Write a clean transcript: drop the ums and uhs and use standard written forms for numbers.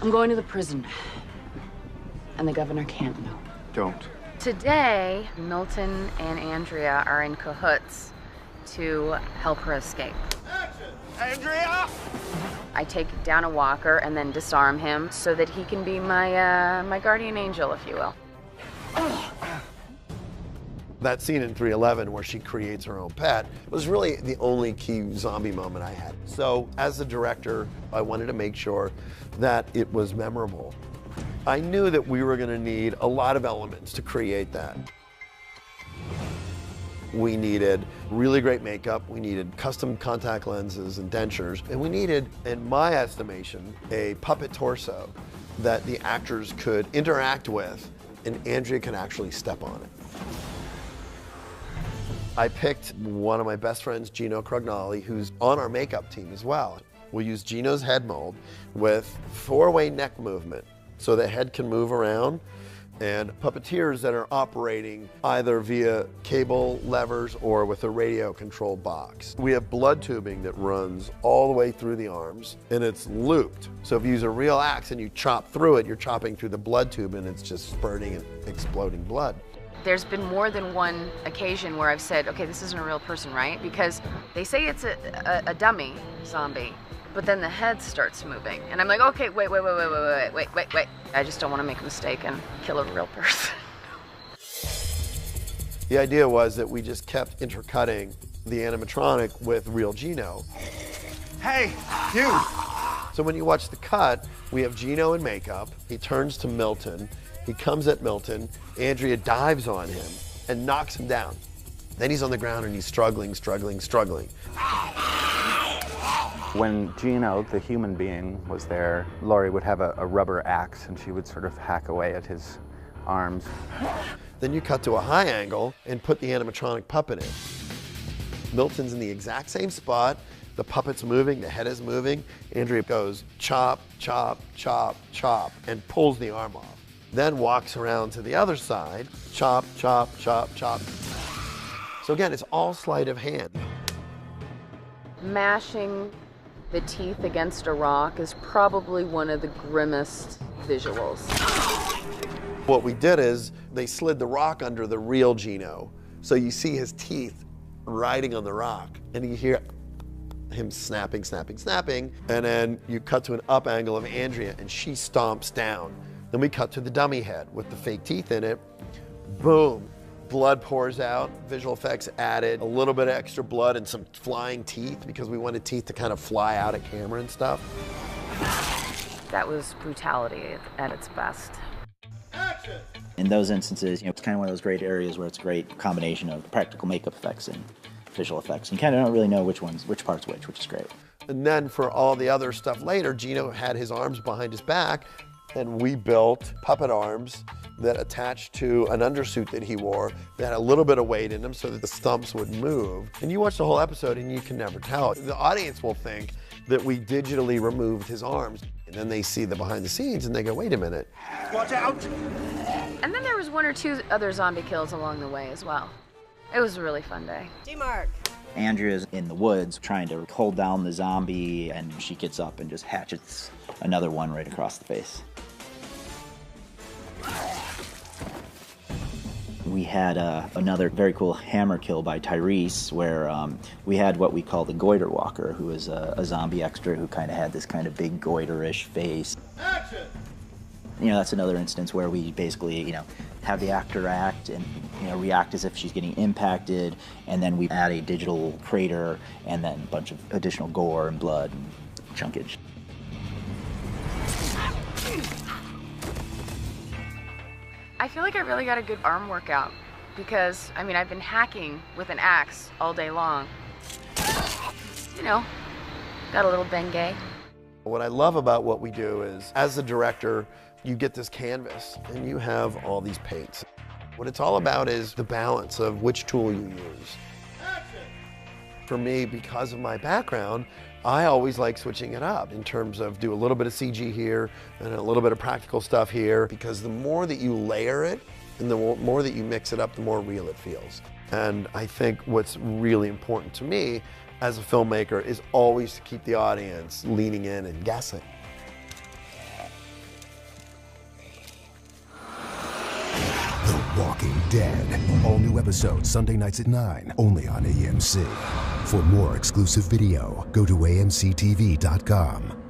I'm going to the prison. And the governor can't know. Don't. Today, Milton and Andrea are in cahoots to help her escape. Action! Andrea! I take down a walker and then disarm him so that he can be my guardian angel, if you will. That scene in 311 where she creates her own pet was really the only key zombie moment I had. So as the director, I wanted to make sure that it was memorable. I knew that we were going to need a lot of elements to create that. We needed really great makeup, we needed custom contact lenses and dentures, and we needed, in my estimation, a puppet torso that the actors could interact with and Andrea could actually step on it. I picked one of my best friends, Gino Crognoli, who's on our makeup team as well. We'll use Gino's head mold with 4-way neck movement so the head can move around, and puppeteers that are operating either via cable levers or with a radio controlled box. We have blood tubing that runs all the way through the arms and it's looped. So if you use a real axe and you chop through it, you're chopping through the blood tube and it's just spurting and exploding blood. There's been more than one occasion where I've said, okay, this isn't a real person, right? Because they say it's a dummy zombie, but then the head starts moving. And I'm like, okay, wait. I just don't want to make a mistake and kill a real person. The idea was that we just kept intercutting the animatronic with real Gino. Hey, you! So when you watch the cut, we have Gino in makeup. He turns to Milton. He comes at Milton. Andrea dives on him and knocks him down. Then he's on the ground and he's struggling. When Gino, the human being, was there, Laurie would have a rubber axe and she would sort of hack away at his arms. Then you cut to a high angle and put the animatronic puppet in. Milton's in the exact same spot. The puppet's moving, the head is moving. Andrea goes chop, chop, chop, chop, and pulls the arm off. Then walks around to the other side, chop, chop, chop, chop. So again, it's all sleight of hand. Mashing the teeth against a rock is probably one of the grimmest visuals. What we did is they slid the rock under the real Gino. So you see his teeth riding on the rock and you hear him snapping, and then you cut to an up angle of Andrea and she stomps down. Then we cut to the dummy head with the fake teeth in it. Boom, blood pours out, visual effects added, a little bit of extra blood and some flying teeth because we wanted teeth to kind of fly out at camera and stuff. That was brutality at its best. Action! In those instances, it's kind of one of those great areas where it's a great combination of practical makeup effects and visual effects. You kind of don't really know which part's which is great. And then for all the other stuff later, Gino had his arms behind his back and we built puppet arms that attached to an undersuit that he wore that had a little bit of weight in them so that the stumps would move. And you watch the whole episode and you can never tell. The audience will think that we digitally removed his arms. And then they see the behind the scenes and they go, wait a minute. Watch out! And then there was 1 or 2 other zombie kills along the way as well. It was a really fun day. D-Mark. Andrea's in the woods trying to hold down the zombie and she gets up and just hatchets another one right across the face. We had another very cool hammer kill by Tyrese where we had what we call the goiter walker, who is a zombie extra who kind of had this kind of big goiter-ish face. Action! That's another instance where we basically, have the actor act and, react as if she's getting impacted, and then we add a digital crater and then a bunch of additional gore and blood and chunkage. I feel like I really got a good arm workout because, I've been hacking with an axe all day long. Got a little Bengay. What I love about what we do is, as the director, you get this canvas and you have all these paints. What it's all about is the balance of which tool you use. For me, because of my background, I always like switching it up in terms of do a little bit of CG here and a little bit of practical stuff here, because the more that you layer it and the more that you mix it up, the more real it feels. And I think what's really important to me as a filmmaker is always to keep the audience leaning in and guessing. Walking Dead. All new episodes Sunday nights at 9, only on AMC. For more exclusive video, go to amctv.com.